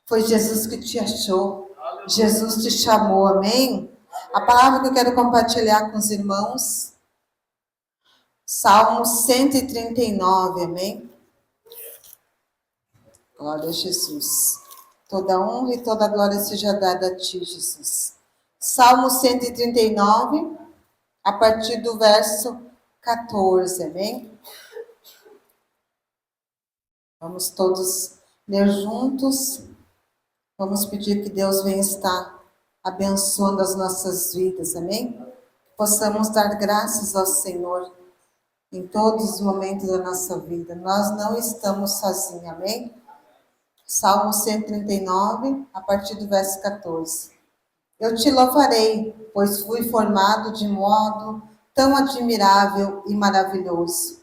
Foi Jesus que te achou. Jesus te chamou, amém? A palavra que eu quero compartilhar com os irmãos, Salmo 139, amém? Glória a Jesus. Toda honra e toda glória seja dada a ti, Jesus. Salmo 139, a partir do verso 14, amém? Vamos todos ler juntos. Vamos pedir que Deus venha estar abençoando as nossas vidas, amém? Que possamos dar graças ao Senhor em todos os momentos da nossa vida. Nós não estamos sozinhos, amém? Salmo 139, a partir do verso 14. Eu te louvarei, pois fui formado de modo tão admirável e maravilhoso.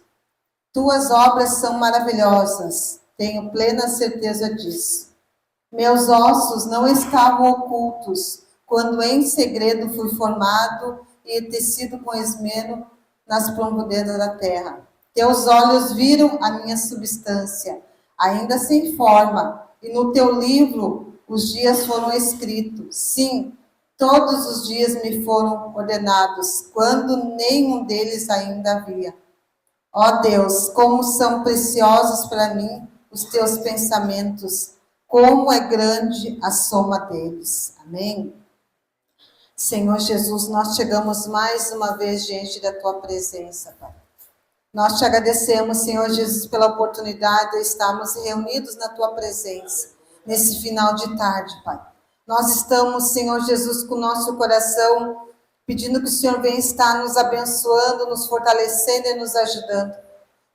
Tuas obras são maravilhosas, tenho plena certeza disso. Meus ossos não estavam ocultos, quando em segredo fui formado e tecido com esmero nas profundezas da terra. Teus olhos viram a minha substância, ainda sem forma, e no teu livro os dias foram escritos. Sim, todos os dias me foram ordenados, quando nenhum deles ainda havia. Ó Deus, como são preciosos para mim os teus pensamentos, como é grande a soma deles. Amém? Senhor Jesus, nós chegamos mais uma vez diante da tua presença, Pai. Nós te agradecemos, Senhor Jesus, pela oportunidade de estarmos reunidos na tua presença, nesse final de tarde, Pai. Nós estamos, Senhor Jesus, com o nosso coração, pedindo que o Senhor venha estar nos abençoando, nos fortalecendo e nos ajudando.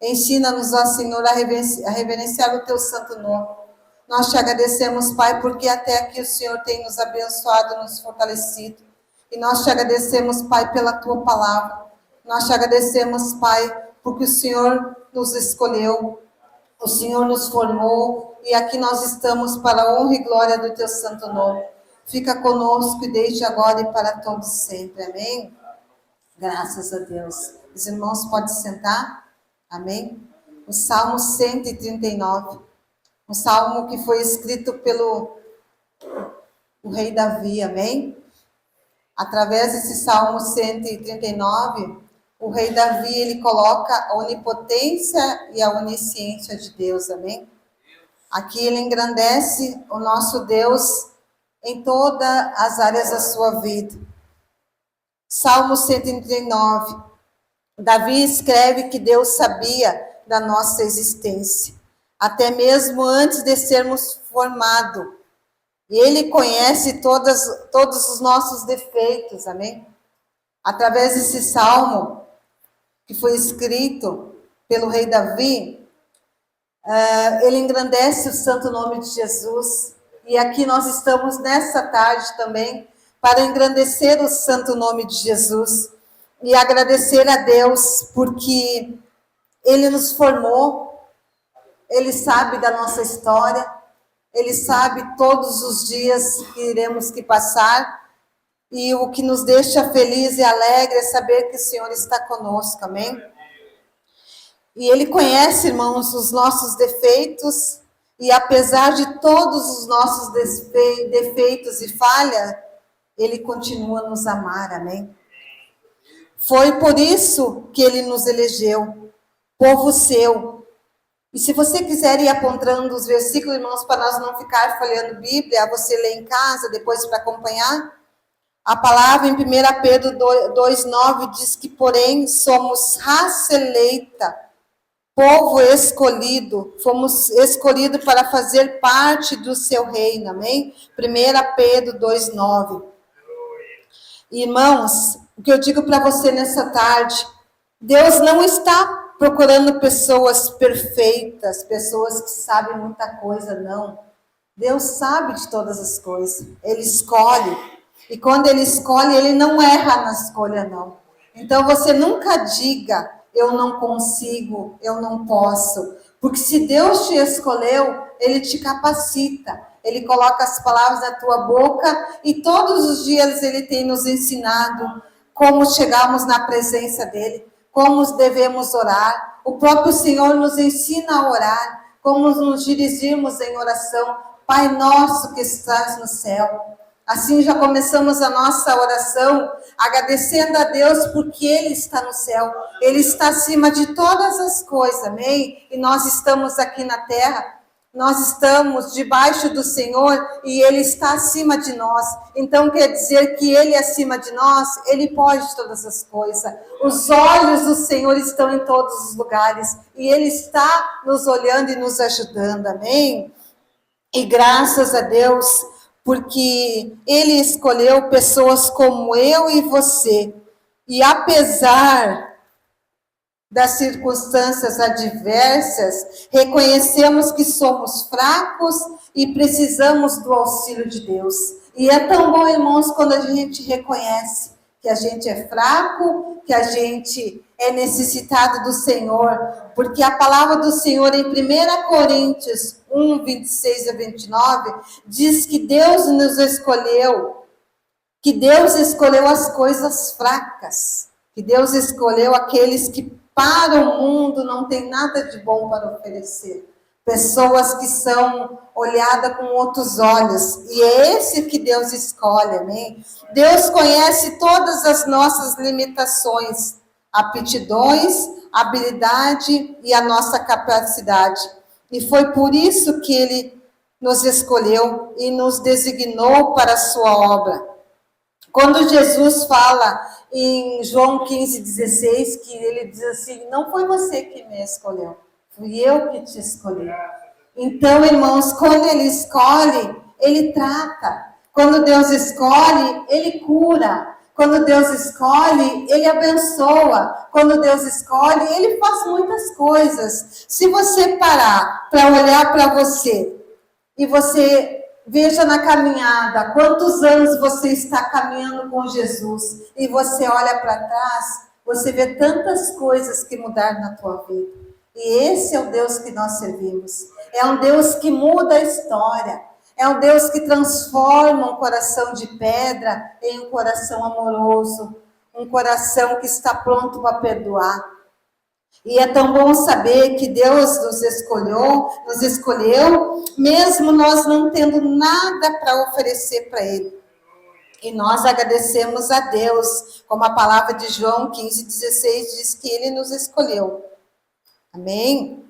Ensina-nos, ó Senhor, a reverenciar o teu santo nome. Nós te agradecemos, Pai, porque até aqui o Senhor tem nos abençoado, nos fortalecido. E nós te agradecemos, Pai, pela tua palavra. Nós te agradecemos, Pai, porque o Senhor nos escolheu, o Senhor nos formou, e aqui nós estamos para a honra e glória do teu santo nome. Fica conosco e desde agora e para todos sempre. Amém? Graças a Deus. Os irmãos podem sentar? Amém? O Salmo 139. Um salmo que foi escrito pelo o rei Davi, amém? Através desse Salmo 139, o rei Davi, ele coloca a onipotência e a onisciência de Deus, amém? Aqui ele engrandece o nosso Deus em todas as áreas da sua vida. Salmo 139. Davi escreve que Deus sabia da nossa existência, até mesmo antes de sermos formados. E Ele conhece todos os nossos defeitos, amém? Através desse salmo, que foi escrito pelo rei Davi, ele engrandece o santo nome de Jesus. E aqui nós estamos nessa tarde também para engrandecer o santo nome de Jesus e agradecer a Deus porque Ele nos formou. Ele sabe da nossa história, Ele sabe todos os dias que iremos que passar, e o que nos deixa feliz e alegre é saber que o Senhor está conosco, amém? E Ele conhece, irmãos, os nossos defeitos, e apesar de todos os nossos defeitos e falhas, Ele continua a nos amar, amém? Foi por isso que Ele nos elegeu, povo seu. E se você quiser ir apontando os versículos, irmãos, para nós não ficar folheando Bíblia, você lê em casa, depois para acompanhar. A palavra em 1 Pedro 2,9 diz que, porém, somos raça eleita, povo escolhido, fomos escolhidos para fazer parte do seu reino, amém? 1 Pedro 2,9. Irmãos, o que eu digo para você nessa tarde, Deus não está procurando pessoas perfeitas, pessoas que sabem muita coisa, não. Deus sabe de todas as coisas. Ele escolhe. E quando Ele escolhe, Ele não erra na escolha, não. Então você nunca diga, eu não consigo, eu não posso. Porque se Deus te escolheu, Ele te capacita. Ele coloca as palavras na tua boca e todos os dias Ele tem nos ensinado como chegarmos na presença dEle, como devemos orar. O próprio Senhor nos ensina a orar, como nos dirigirmos em oração. Pai nosso que estás no céu. Assim já começamos a nossa oração, agradecendo a Deus porque Ele está no céu. Ele está acima de todas as coisas, amém? E nós estamos aqui na terra. Nós estamos debaixo do Senhor e Ele está acima de nós. Então quer dizer que Ele é acima de nós, Ele pode todas as coisas. Os olhos do Senhor estão em todos os lugares e Ele está nos olhando e nos ajudando, amém? E graças a Deus, porque Ele escolheu pessoas como eu e você. E apesar das circunstâncias adversas, reconhecemos que somos fracos e precisamos do auxílio de Deus. E é tão bom, irmãos, quando a gente reconhece que a gente é fraco, que a gente é necessitado do Senhor, porque a palavra do Senhor em 1 Coríntios 1, 26 a 29, diz que Deus nos escolheu, que Deus escolheu as coisas fracas, que Deus escolheu aqueles que para o mundo não tem nada de bom para oferecer. Pessoas que são olhadas com outros olhos. E é esse que Deus escolhe, amém? Deus conhece todas as nossas limitações, aptidões, habilidade e a nossa capacidade. E foi por isso que Ele nos escolheu e nos designou para a sua obra. Quando Jesus fala em João 15,16, que ele diz assim, não foi você que me escolheu, fui eu que te escolhi. Então, irmãos, quando Ele escolhe, Ele trata. Quando Deus escolhe, Ele cura. Quando Deus escolhe, Ele abençoa. Quando Deus escolhe, Ele faz muitas coisas. Se você parar para olhar para você, e você veja na caminhada, quantos anos você está caminhando com Jesus, e você olha para trás, você vê tantas coisas que mudaram na tua vida. E esse é o Deus que nós servimos. É um Deus que muda a história. É um Deus que transforma um coração de pedra em um coração amoroso, um coração que está pronto para perdoar. E é tão bom saber que Deus nos escolheu, mesmo nós não tendo nada para oferecer para Ele. E nós agradecemos a Deus, como a palavra de João 15,16 diz que Ele nos escolheu. Amém?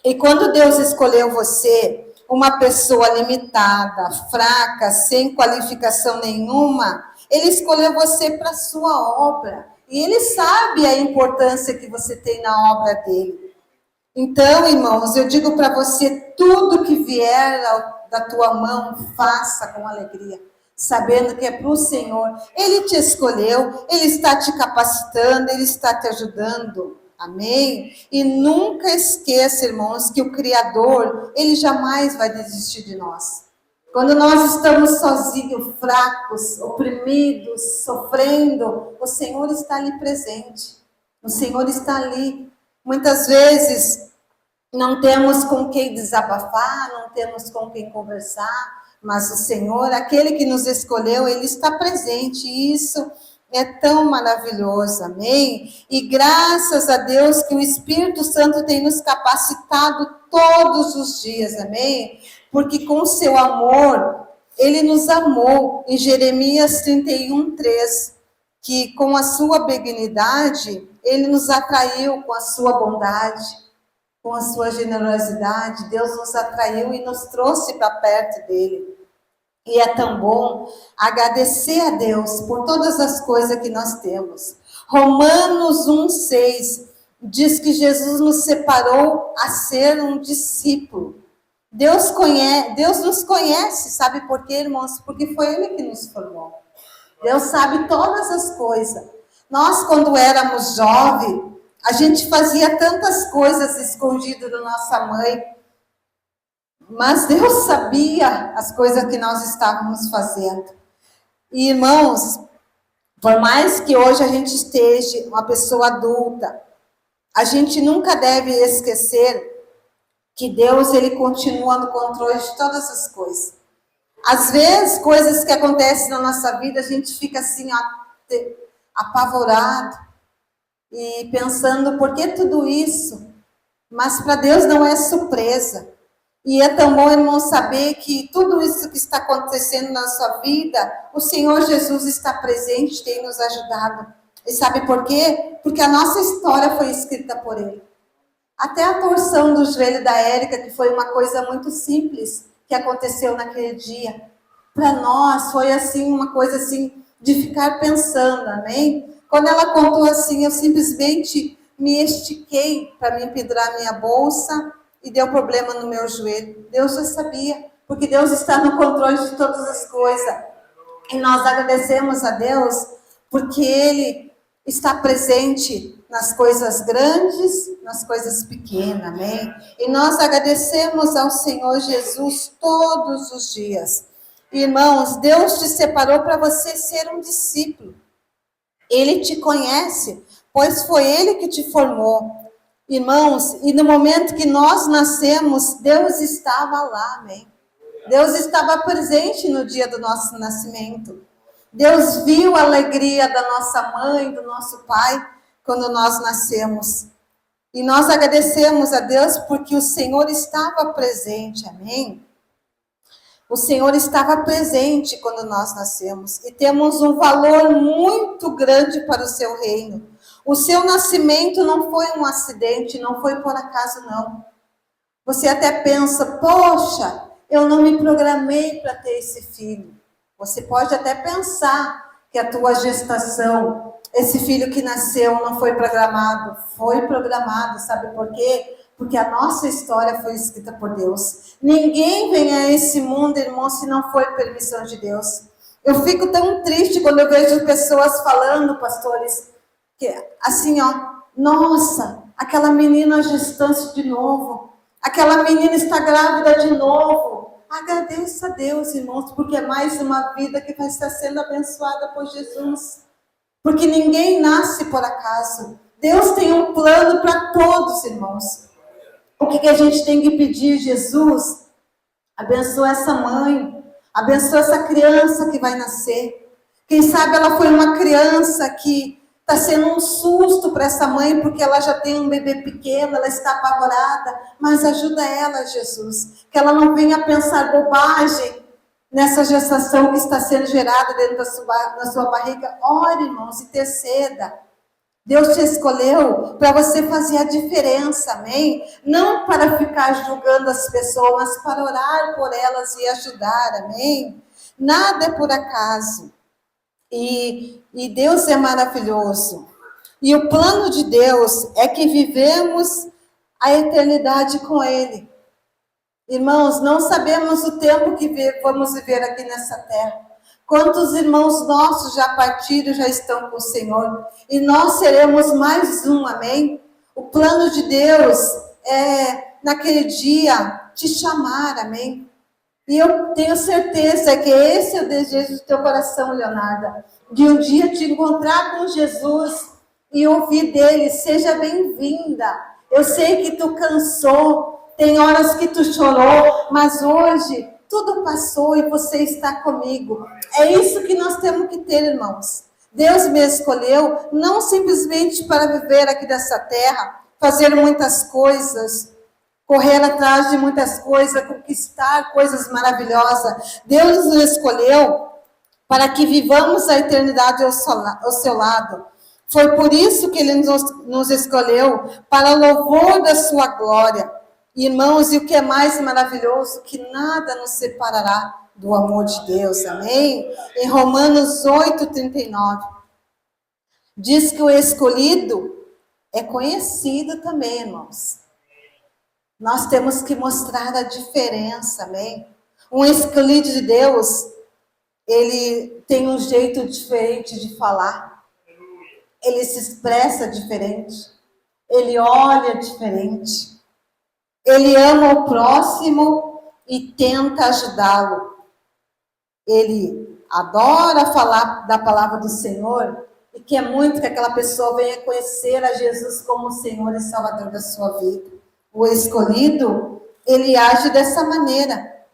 E quando Deus escolheu você, uma pessoa limitada, fraca, sem qualificação nenhuma, Ele escolheu você para a sua obra. E Ele sabe a importância que você tem na obra dEle. Então, irmãos, eu digo para você, tudo que vier da tua mão, faça com alegria, sabendo que é para o Senhor. Ele te escolheu, Ele está te capacitando, Ele está te ajudando. Amém? E nunca esqueça, irmãos, que o Criador, Ele jamais vai desistir de nós. Quando nós estamos sozinhos, fracos, oprimidos, sofrendo, o Senhor está ali presente. O Senhor está ali. Muitas vezes não temos com quem desabafar, não temos com quem conversar, mas o Senhor, aquele que nos escolheu, Ele está presente. E isso é tão maravilhoso, amém? E graças a Deus que o Espírito Santo tem nos capacitado todos os dias, amém? Porque com o seu amor, Ele nos amou. Em Jeremias 31:3, que com a sua benignidade, Ele nos atraiu com a sua bondade, com a sua generosidade. Deus nos atraiu e nos trouxe para perto dEle. E é tão bom agradecer a Deus por todas as coisas que nós temos. Romanos 1:6 diz que Jesus nos separou a ser um discípulo. Deus nos conhece, sabe por quê, irmãos? Porque foi Ele que nos formou. Deus sabe todas as coisas. Nós, quando éramos jovens, a gente fazia tantas coisas escondidas da nossa mãe, mas Deus sabia as coisas que nós estávamos fazendo. E, irmãos, por mais que hoje a gente esteja uma pessoa adulta, a gente nunca deve esquecer que Deus, Ele continua no controle de todas as coisas. Às vezes, coisas que acontecem na nossa vida, a gente fica assim, apavorado, e pensando, por que tudo isso? Mas para Deus não é surpresa. E é tão bom, irmão, saber que tudo isso que está acontecendo na sua vida, o Senhor Jesus está presente, tem nos ajudado. E sabe por quê? Porque a nossa história foi escrita por Ele. Até a torção do joelho da Érica, que foi uma coisa muito simples que aconteceu naquele dia. Para nós foi assim, uma coisa assim, de ficar pensando, amém? Quando ela contou assim, eu simplesmente me estiquei para me pendurar minha bolsa e deu problema no meu joelho. Deus já sabia, porque Deus está no controle de todas as coisas. E nós agradecemos a Deus porque Ele está presente nas coisas grandes, nas coisas pequenas, amém? E nós agradecemos ao Senhor Jesus todos os dias. Irmãos, Deus te separou para você ser um discípulo. Ele te conhece, pois foi Ele que te formou. Irmãos, e no momento que nós nascemos, Deus estava lá, amém? Deus estava presente no dia do nosso nascimento. Deus viu a alegria da nossa mãe, do nosso pai, quando nós nascemos. E nós agradecemos a Deus porque o Senhor estava presente, amém? O Senhor estava presente quando nós nascemos e temos um valor muito grande para o seu reino. O seu nascimento não foi um acidente, não foi por acaso, não. Você até pensa, poxa, eu não me programei para ter esse filho. Você pode até pensar que a tua gestação, esse filho que nasceu não foi programado. Foi programado, sabe por quê? Porque a nossa história foi escrita por Deus. Ninguém vem a esse mundo, irmão, se não for permissão de Deus. Eu fico tão triste quando eu vejo pessoas falando, pastores, que assim, ó, nossa, aquela menina gestante de novo, aquela menina está grávida de novo. Agradeça a Deus, irmãos, porque é mais uma vida que vai estar sendo abençoada por Jesus. Porque ninguém nasce por acaso. Deus tem um plano para todos, irmãos. O que a gente tem que pedir? Jesus, abençoa essa mãe, abençoa essa criança que vai nascer. Quem sabe ela foi uma criança que está sendo um susto para essa mãe, porque ela já tem um bebê pequeno, ela está apavorada, mas ajuda ela, Jesus, que ela não venha pensar bobagem nessa gestação que está sendo gerada dentro da sua barriga. Ore, irmãos, interceda. Deus te escolheu para você fazer a diferença, amém? Não para ficar julgando as pessoas, mas para orar por elas e ajudar, amém? Nada é por acaso. E Deus é maravilhoso. E o plano de Deus é que vivemos a eternidade com Ele. Irmãos, não sabemos o tempo que vamos viver aqui nessa terra. Quantos irmãos nossos já partiram, já estão com o Senhor. E nós seremos mais um, amém? O plano de Deus é, naquele dia, te chamar, amém? E eu tenho certeza que esse é o desejo do teu coração, Leonarda. De um dia te encontrar com Jesus e ouvir dele, seja bem-vinda. Eu sei que tu cansou, tem horas que tu chorou, mas hoje tudo passou e você está comigo. É isso que nós temos que ter, irmãos. Deus me escolheu não simplesmente para viver aqui nessa terra, fazer muitas coisas, correr atrás de muitas coisas, conquistar coisas maravilhosas. Deus nos escolheu para que vivamos a eternidade ao seu lado. Foi por isso que Ele nos escolheu, para o louvor da sua glória. Irmãos, e o que é mais maravilhoso, que nada nos separará do amor de Deus, amém? Em Romanos 8:39, diz que o escolhido é conhecido também, irmãos. Nós temos que mostrar a diferença, amém? Um escolhido de Deus, ele tem um jeito diferente de falar. Ele se expressa diferente. Ele olha diferente. Ele ama o próximo e tenta ajudá-lo. Ele adora falar da palavra do Senhor e quer muito que aquela pessoa venha conhecer a Jesus como o Senhor e Salvador da sua vida. O escolhido, ele age dessa maneira.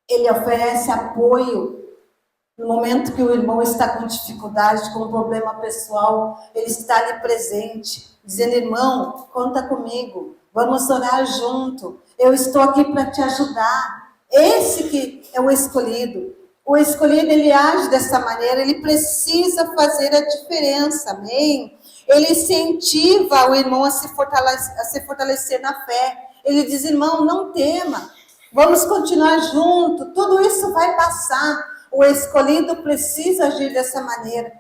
Ele oferece apoio. No momento que o irmão está com dificuldade, com um problema pessoal, ele está ali presente, dizendo, irmão, conta comigo. Vamos orar junto. Eu estou aqui para te ajudar. Esse que é o escolhido. O escolhido, ele age dessa maneira, ele precisa fazer a diferença, amém? Ele incentiva o irmão a se fortalecer na fé. Ele diz, irmão, não tema, vamos continuar junto, tudo isso vai passar. O escolhido precisa agir dessa maneira,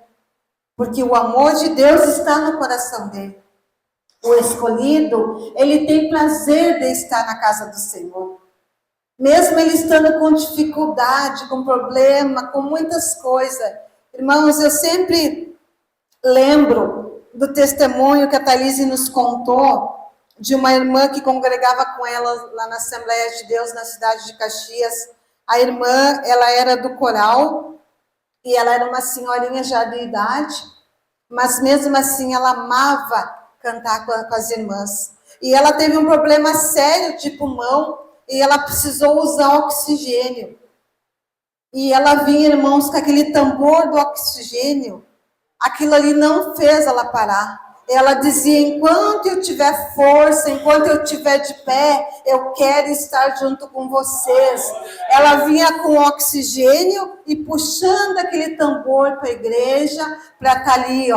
porque o amor de Deus está no coração dele. O escolhido, ele tem prazer de estar na casa do Senhor. Mesmo ele estando com dificuldade, com problema, com muitas coisas. Irmãos, eu sempre lembro do testemunho que a Thalise nos contou, de uma irmã que congregava com ela lá na Assembleia de Deus, na cidade de Caxias. A irmã, ela era do coral, e ela era uma senhorinha já de idade, mas mesmo assim ela amava cantar com as irmãs. E ela teve um problema sério de pulmão, e ela precisou usar oxigênio. E ela vinha, irmãos, com aquele tambor do oxigênio. Aquilo ali não fez ela parar. Ela dizia, enquanto eu tiver força, enquanto eu estiver de pé, eu quero estar junto com vocês. Ela vinha com oxigênio e puxando aquele tambor para a igreja, para estar ali,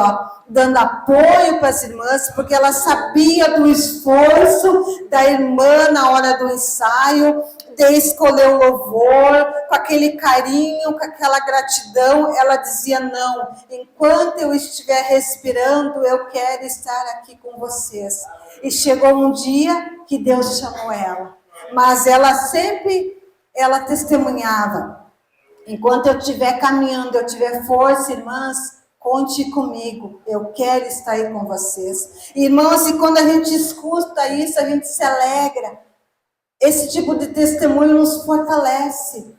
dando apoio para as irmãs, porque ela sabia do esforço da irmã na hora do ensaio, de escolher o louvor, com aquele carinho, com aquela gratidão. Ela dizia, não, enquanto eu estiver respirando, eu quero estar aqui com vocês. E chegou um dia que Deus chamou ela, mas ela testemunhava, enquanto eu estiver caminhando, eu tiver força, irmãs, conte comigo, eu quero estar aí com vocês. Irmãos, e quando a gente escuta isso, a gente se alegra. Esse tipo de testemunho nos fortalece,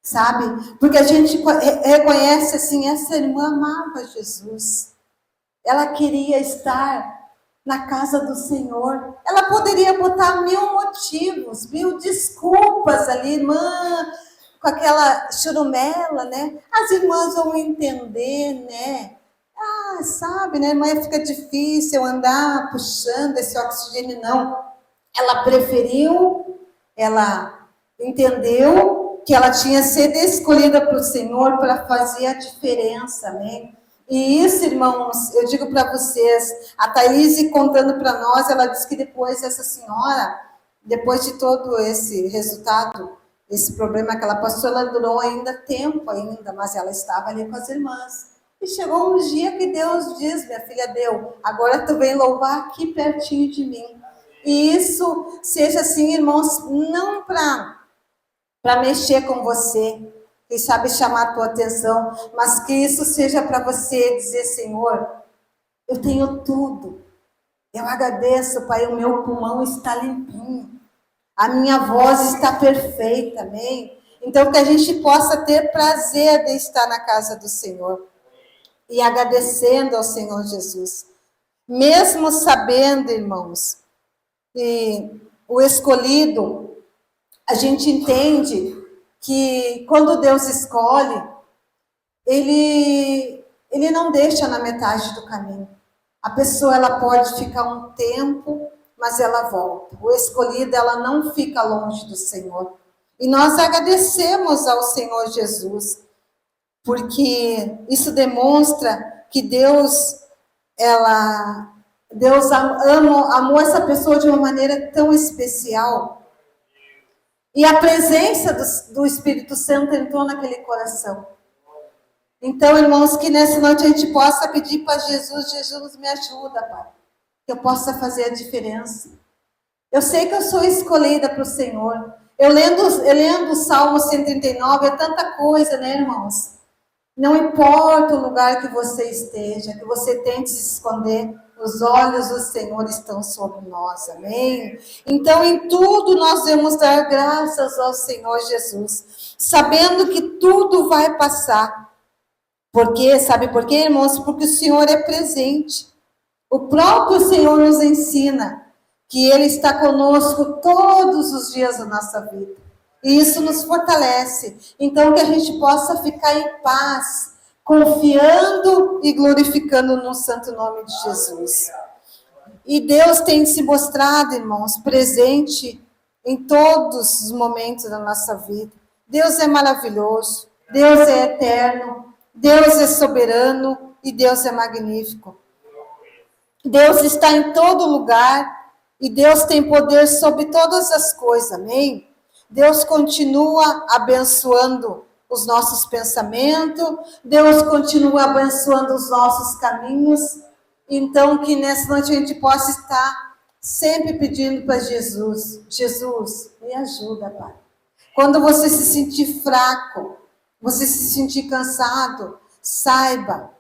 sabe? Porque a gente reconhece assim, essa irmã amava Jesus. Ela queria estar na casa do Senhor. Ela poderia botar 1000 motivos, 1000 desculpas ali, irmã, com aquela churumela, né? As irmãs vão entender, né? Sabe, né, irmã, fica difícil andar puxando esse oxigênio, não. Ela preferiu, ela entendeu que ela tinha sido escolhida pelo Senhor para fazer a diferença, amém? E isso, irmãos, eu digo para vocês, a Thaís contando para nós, ela disse que depois essa senhora, depois de todo esse resultado, esse problema que ela passou, ela durou ainda tempo ainda, mas ela estava ali com as irmãs. E chegou um dia que Deus diz, minha filha, agora tu vem louvar aqui pertinho de mim. E isso seja assim, irmãos, não para mexer com você, quem sabe chamar a tua atenção, mas que isso seja para você dizer, Senhor, eu tenho tudo. Eu agradeço, Pai, o meu pulmão está limpinho. A minha voz está perfeita, amém? Então, que a gente possa ter prazer de estar na casa do Senhor. E agradecendo ao Senhor Jesus. Mesmo sabendo, irmãos, que o escolhido, a gente entende que quando Deus escolhe, Ele não deixa na metade do caminho. A pessoa, ela pode ficar um tempo, mas ela volta. O escolhido, ela não fica longe do Senhor. E nós agradecemos ao Senhor Jesus, porque isso demonstra que Deus amou essa pessoa de uma maneira tão especial. E a presença do Espírito Santo entrou naquele coração. Então, irmãos, que nessa noite a gente possa pedir para Jesus, Jesus, me ajuda, Pai, que eu possa fazer a diferença. Eu sei que eu sou escolhida para o Senhor. Eu lendo o Salmo 139, é tanta coisa, né, irmãos? Não importa o lugar que você esteja, que você tente se esconder, os olhos do Senhor estão sobre nós, amém? Então, em tudo nós devemos dar graças ao Senhor Jesus, sabendo que tudo vai passar. Por quê? Sabe por quê, irmãos? Porque o Senhor é presente. O próprio Senhor nos ensina que Ele está conosco todos os dias da nossa vida. E isso nos fortalece. Então, que a gente possa ficar em paz, confiando e glorificando no santo nome de Jesus. E Deus tem se mostrado, irmãos, presente em todos os momentos da nossa vida. Deus é maravilhoso, Deus é eterno, Deus é soberano e Deus é magnífico. Deus está em todo lugar e Deus tem poder sobre todas as coisas, amém? Deus continua abençoando os nossos pensamentos, Deus continua abençoando os nossos caminhos. Então, que nessa noite a gente possa estar sempre pedindo para Jesus, Jesus, me ajuda, Pai. Quando você se sentir fraco, você se sentir cansado, saiba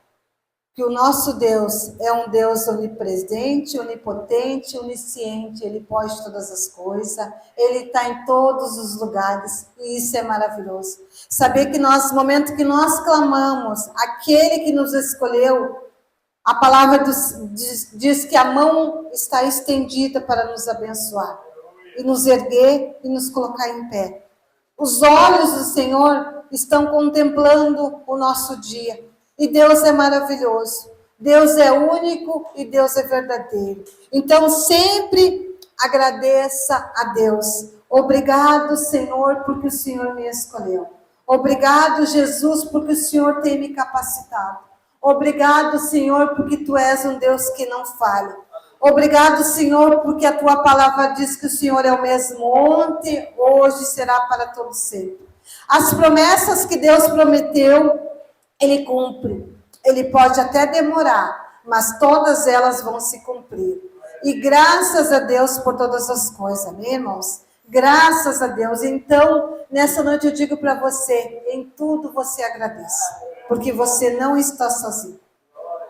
que o nosso Deus é um Deus onipresente, onipotente, onisciente. Ele pode todas as coisas, Ele está em todos os lugares, e isso é maravilhoso. Saber que no momento que nós clamamos, aquele que nos escolheu, a palavra diz que a mão está estendida para nos abençoar, e nos erguer e nos colocar em pé. Os olhos do Senhor estão contemplando o nosso dia. E Deus é maravilhoso, Deus é único e Deus é verdadeiro. Então sempre agradeça a Deus. Obrigado, Senhor, porque o Senhor me escolheu. Obrigado, Jesus, porque o Senhor tem me capacitado. Obrigado, Senhor, porque Tu és um Deus que não falha. Obrigado, Senhor, porque a Tua palavra diz que o Senhor é o mesmo ontem, hoje será para todo sempre. As promessas que Deus prometeu, Ele cumpre. Ele pode até demorar, mas todas elas vão se cumprir. E graças a Deus por todas as coisas, amém, irmãos? Graças a Deus. Então, nessa noite eu digo para você, em tudo você agradeça, porque você não está sozinho.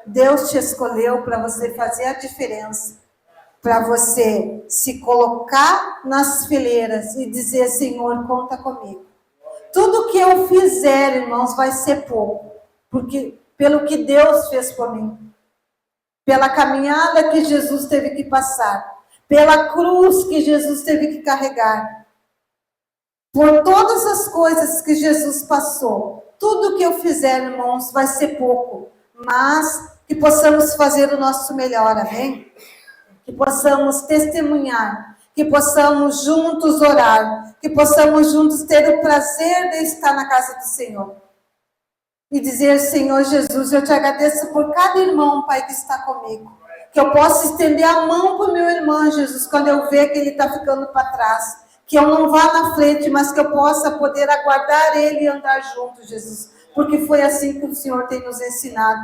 Deus te escolheu para você fazer a diferença, para você se colocar nas fileiras e dizer, Senhor, conta comigo. Tudo que eu fizer, irmãos, vai ser pouco, porque pelo que Deus fez por mim, pela caminhada que Jesus teve que passar, pela cruz que Jesus teve que carregar, por todas as coisas que Jesus passou, tudo que eu fizer, irmãos, vai ser pouco, mas que possamos fazer o nosso melhor, amém? Que possamos testemunhar, que possamos juntos orar, que possamos juntos ter o prazer de estar na casa do Senhor. E dizer, Senhor Jesus, eu te agradeço por cada irmão, Pai, que está comigo. Que eu possa estender a mão para o meu irmão, Jesus, quando eu ver que ele está ficando para trás. Que eu não vá na frente, mas que eu possa poder aguardar ele e andar junto, Jesus. Porque foi assim que o Senhor tem nos ensinado.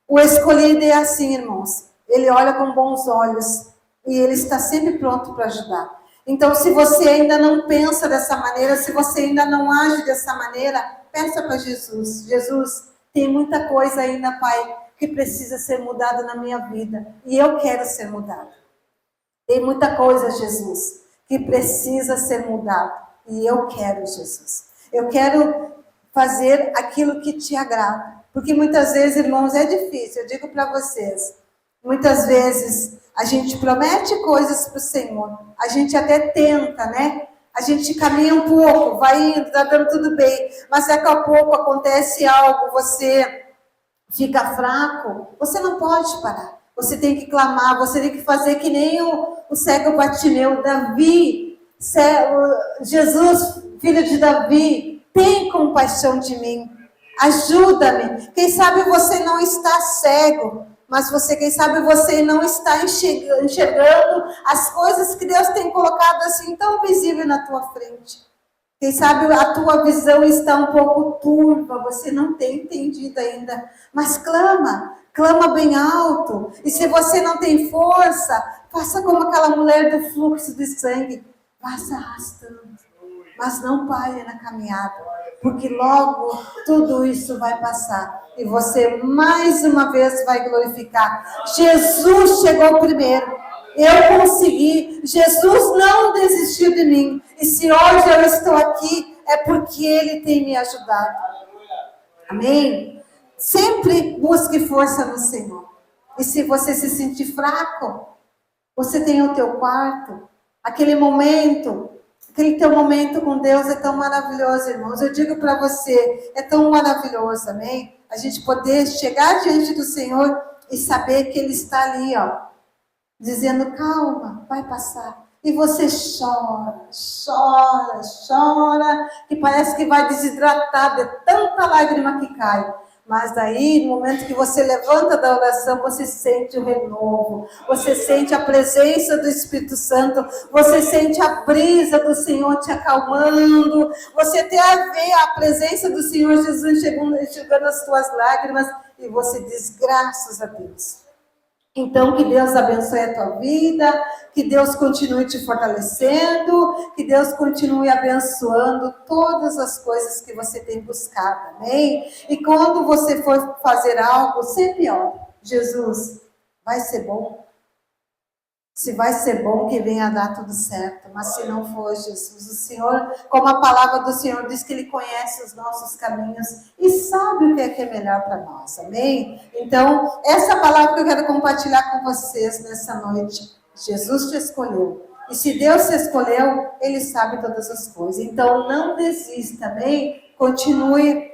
O escolhido é assim, irmãos. Ele olha com bons olhos e ele está sempre pronto para ajudar. Então, se você ainda não pensa dessa maneira, se você ainda não age dessa maneira, peça para Jesus. Jesus, tem muita coisa ainda, Pai, que precisa ser mudada na minha vida. E eu quero ser mudado. Tem muita coisa, Jesus, que precisa ser mudada. E eu quero, Jesus. Eu quero fazer aquilo que te agrada. Porque muitas vezes, irmãos, é difícil. Eu digo para vocês. Muitas vezes a gente promete coisas para o Senhor. A gente até tenta, né? A gente caminha um pouco, vai indo, está dando tudo bem. Mas daqui a pouco acontece algo, você fica fraco. Você não pode parar. Você tem que clamar, você tem que fazer que nem o cego Bartimeu, Davi, Jesus, filho de Davi, tem compaixão de mim. Ajuda-me. Quem sabe você não está cego, mas você, quem sabe você não está enxergando as coisas que Deus tem colocado assim tão visível na tua frente. Quem sabe a tua visão está um pouco turva, você não tem entendido ainda. Mas clama bem alto. E se você não tem força, faça como aquela mulher do fluxo de sangue. Vá se arrastando, mas não pare na caminhada, porque logo tudo isso vai passar. E você mais uma vez vai glorificar. Jesus chegou primeiro. Eu consegui. Jesus não desistiu de mim. E se hoje eu estou aqui, é porque Ele tem me ajudado. Amém? Sempre busque força no Senhor. E se você se sentir fraco, você tem o teu quarto. Aquele teu momento com Deus é tão maravilhoso, irmãos. Eu digo para você, é tão maravilhoso, amém? A gente poder chegar diante do Senhor e saber que Ele está ali, ó. dizendo, calma, vai passar. E você chora, chora, chora, que parece que vai desidratar de tanta lágrima que cai. Mas daí, no momento que você levanta da oração, você sente o renovo, você sente a presença do Espírito Santo, você sente a brisa do Senhor te acalmando, você tem a ver a presença do Senhor Jesus enxugando as tuas lágrimas, e você diz, graças a Deus. Então, que Deus abençoe a tua vida, que Deus continue te fortalecendo, que Deus continue abençoando todas as coisas que você tem buscado, amém? E quando você for fazer algo, sempre ore, Jesus, vai ser bom? Se vai ser bom, que venha dar tudo certo. Mas se não for, Jesus, o Senhor, como a palavra do Senhor diz que Ele conhece os nossos caminhos e sabe o que é melhor para nós, amém? Então, essa palavra que eu quero compartilhar com vocês nessa noite. Jesus te escolheu. E se Deus te escolheu, Ele sabe todas as coisas. Então, não desista, amém? Continue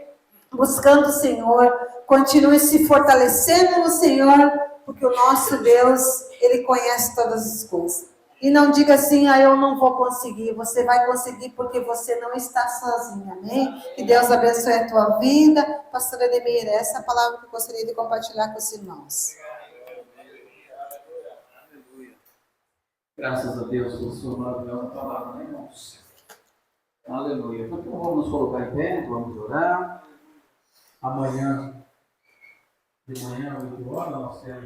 buscando o Senhor, continue se fortalecendo no Senhor, porque o nosso Deus, Ele conhece todas as coisas. E não diga assim, eu não vou conseguir. Você vai conseguir porque você não está sozinha, amém? Que Deus abençoe a tua vida. Pastora Edemir, essa é a palavra que eu gostaria de compartilhar com os irmãos. Graças a Deus pela sua maravilhosa palavra, né, irmãos? Aleluia. Então vamos colocar em pé, vamos orar. Amanhã, de manhã, 8 horas, nós temos